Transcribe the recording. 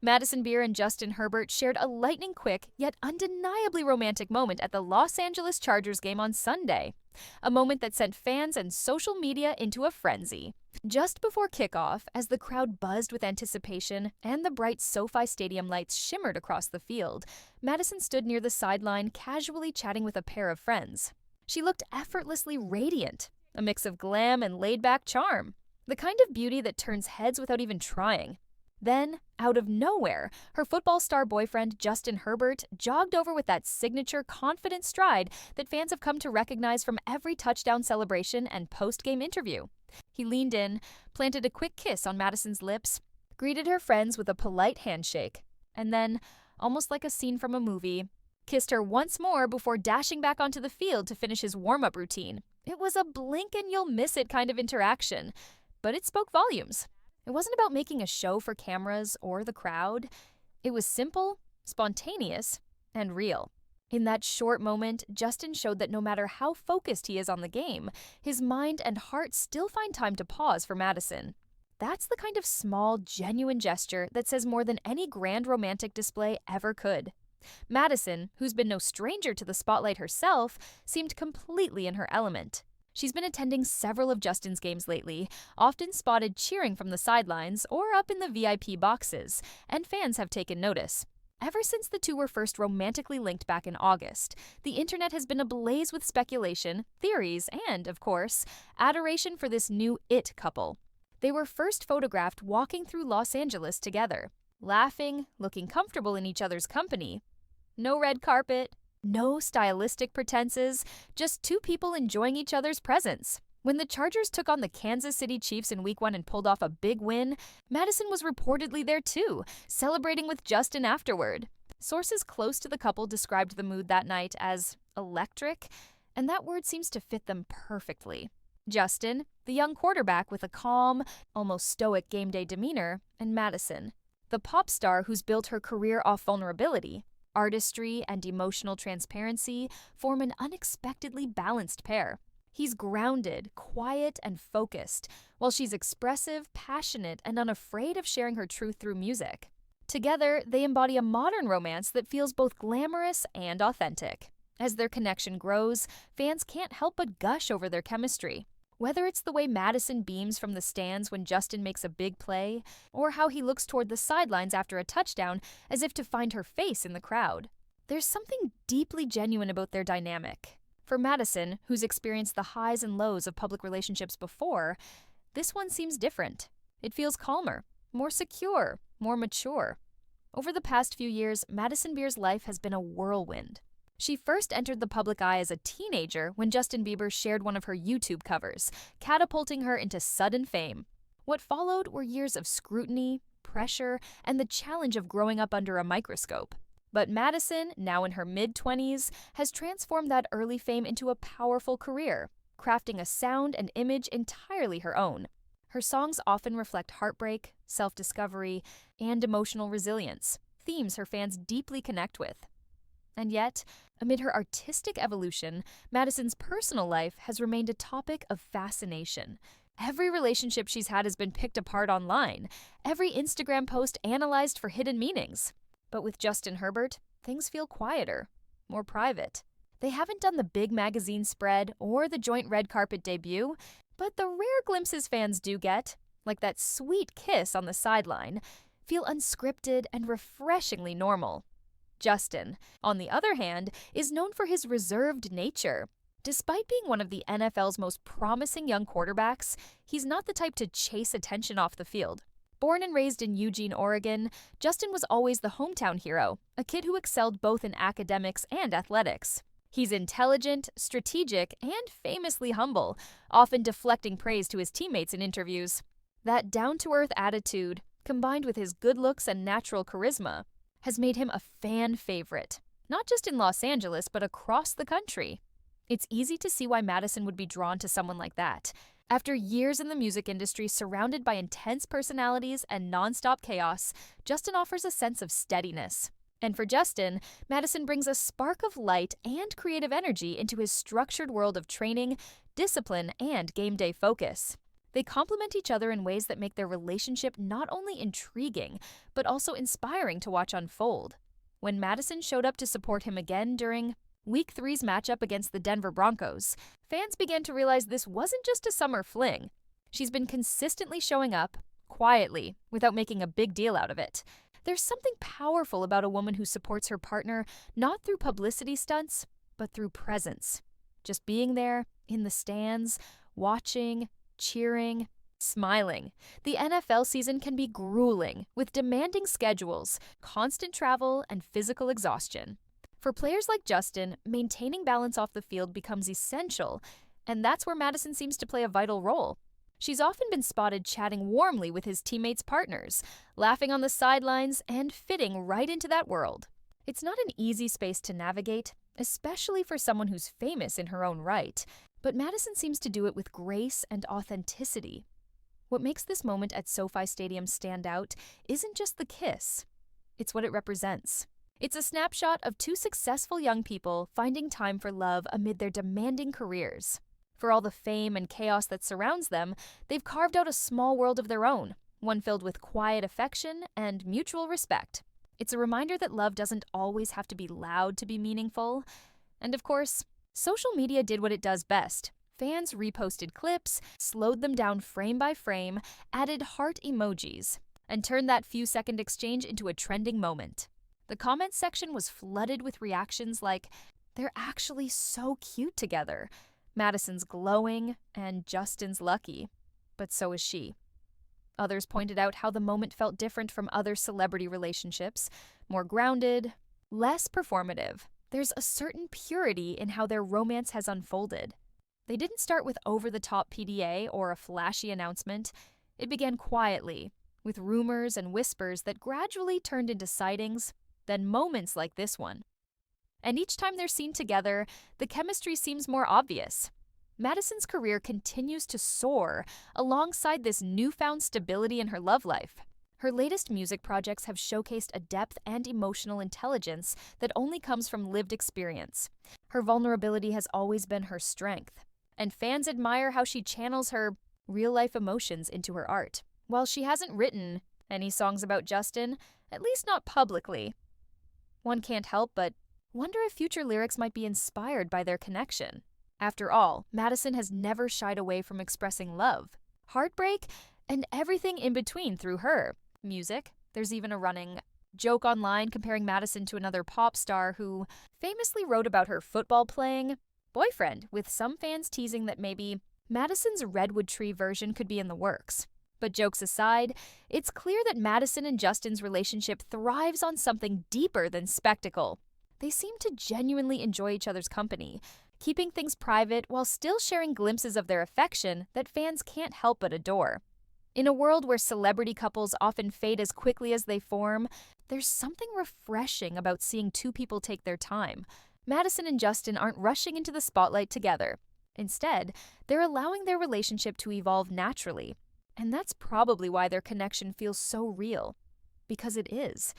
Madison Beer and Justin Herbert shared a lightning-quick yet undeniably romantic moment at the Los Angeles Chargers game on Sunday, a moment that sent fans and social media into a frenzy. Just before kickoff, as the crowd buzzed with anticipation and the bright SoFi Stadium lights shimmered across the field, Madison stood near the sideline casually chatting with a pair of friends. She looked effortlessly radiant, a mix of glam and laid-back charm, the kind of beauty that turns heads without even trying. Then, out of nowhere, her football star boyfriend Justin Herbert jogged over with that signature confident stride that fans have come to recognize from every touchdown celebration and post-game interview. He leaned in, planted a quick kiss on Madison's lips, greeted her friends with a polite handshake, and then, almost like a scene from a movie, kissed her once more before dashing back onto the field to finish his warm-up routine. It was a blink and you'll miss it kind of interaction, but it spoke volumes. It wasn't about making a show for cameras or the crowd. It was simple, spontaneous, and real. In that short moment, Justin showed that no matter how focused he is on the game, his mind and heart still find time to pause for Madison. That's the kind of small, genuine gesture that says more than any grand romantic display ever could. Madison, who's been no stranger to the spotlight herself, seemed completely in her element. She's been attending several of Justin's games lately, often spotted cheering from the sidelines or up in the VIP boxes, and fans have taken notice. Ever since the two were first romantically linked back in August, the internet has been ablaze with speculation, theories, and, of course, adoration for this new it couple. They were first photographed walking through Los Angeles together, laughing, looking comfortable in each other's company. No red carpet, no stylistic pretenses, just two people enjoying each other's presence. When the Chargers took on the Kansas City Chiefs in Week 1 and pulled off a big win, Madison was reportedly there too, celebrating with Justin afterward. Sources close to the couple described the mood that night as electric, and that word seems to fit them perfectly. Justin, the young quarterback with a calm, almost stoic game day demeanor, and Madison, the pop star who's built her career off vulnerability. Artistry and emotional transparency form an unexpectedly balanced pair. He's grounded, quiet, and focused, while she's expressive, passionate, and unafraid of sharing her truth through music. Together, they embody a modern romance that feels both glamorous and authentic. As their connection grows, fans can't help but gush over their chemistry. Whether it's the way Madison beams from the stands when Justin makes a big play, or how he looks toward the sidelines after a touchdown as if to find her face in the crowd. There's something deeply genuine about their dynamic. For Madison, who's experienced the highs and lows of public relationships before, this one seems different. It feels calmer, more secure, more mature. Over the past few years, Madison Beer's life has been a whirlwind. She first entered the public eye as a teenager when Justin Bieber shared one of her YouTube covers, catapulting her into sudden fame. What followed were years of scrutiny, pressure, and the challenge of growing up under a microscope. But Madison, now in her mid-20s, has transformed that early fame into a powerful career, crafting a sound and image entirely her own. Her songs often reflect heartbreak, self-discovery, and emotional resilience, themes her fans deeply connect with. And yet, amid her artistic evolution, Madison's personal life has remained a topic of fascination. Every relationship she's had has been picked apart online, every Instagram post analyzed for hidden meanings. But with Justin Herbert, things feel quieter, more private. They haven't done the big magazine spread or the joint red carpet debut, but the rare glimpses fans do get, like that sweet kiss on the sideline, feel unscripted and refreshingly normal. Justin, on the other hand, is known for his reserved nature. Despite being one of the NFL's most promising young quarterbacks, he's not the type to chase attention off the field. Born and raised in Eugene, Oregon, Justin was always the hometown hero, a kid who excelled both in academics and athletics. He's intelligent, strategic, and famously humble, often deflecting praise to his teammates in interviews. That down-to-earth attitude, combined with his good looks and natural charisma, has made him a fan favorite, not just in Los Angeles, but across the country. It's easy to see why Madison would be drawn to someone like that. After years in the music industry surrounded by intense personalities and nonstop chaos, Justin offers a sense of steadiness. And for Justin, Madison brings a spark of light and creative energy into his structured world of training, discipline, and game day focus. They complement each other in ways that make their relationship not only intriguing, but also inspiring to watch unfold. When Madison showed up to support him again during Week 3's matchup against the Denver Broncos, fans began to realize this wasn't just a summer fling. She's been consistently showing up, quietly, without making a big deal out of it. There's something powerful about a woman who supports her partner not through publicity stunts, but through presence. Just being there, in the stands, watching, cheering, smiling. The NFL season can be grueling, with demanding schedules, constant travel, and physical exhaustion. For players like Justin, maintaining balance off the field becomes essential, and that's where Madison seems to play a vital role. She's often been spotted chatting warmly with his teammates' partners, laughing on the sidelines, and fitting right into that world. It's not an easy space to navigate, especially for someone who's famous in her own right, but Madison seems to do it with grace and authenticity. What makes this moment at SoFi Stadium stand out isn't just the kiss, it's what it represents. It's a snapshot of two successful young people finding time for love amid their demanding careers. For all the fame and chaos that surrounds them, they've carved out a small world of their own, one filled with quiet affection and mutual respect. It's a reminder that love doesn't always have to be loud to be meaningful. And of course, social media did what it does best. Fans reposted clips, slowed them down frame by frame, added heart emojis, and turned that few-second exchange into a trending moment. The comments section was flooded with reactions like, "They're actually so cute together. Madison's glowing, and Justin's lucky. But so is she." Others pointed out how the moment felt different from other celebrity relationships, more grounded, less performative. There's a certain purity in how their romance has unfolded. They didn't start with over-the-top PDA or a flashy announcement. It began quietly, with rumors and whispers that gradually turned into sightings, then moments like this one. And each time they're seen together, the chemistry seems more obvious. Madison's career continues to soar alongside this newfound stability in her love life. Her latest music projects have showcased a depth and emotional intelligence that only comes from lived experience. Her vulnerability has always been her strength, and fans admire how she channels her real-life emotions into her art. While she hasn't written any songs about Justin, at least not publicly, one can't help but wonder if future lyrics might be inspired by their connection. After all, Madison has never shied away from expressing love, heartbreak, and everything in between through her music. There's even a running joke online comparing Madison to another pop star who famously wrote about her football-playing boyfriend, with some fans teasing that maybe Madison's Redwood Tree version could be in the works. But jokes aside, it's clear that Madison and Justin's relationship thrives on something deeper than spectacle. They seem to genuinely enjoy each other's company, keeping things private while still sharing glimpses of their affection that fans can't help but adore. In a world where celebrity couples often fade as quickly as they form, there's something refreshing about seeing two people take their time. Madison and Justin aren't rushing into the spotlight together. Instead, they're allowing their relationship to evolve naturally. And that's probably why their connection feels so real. Because it is.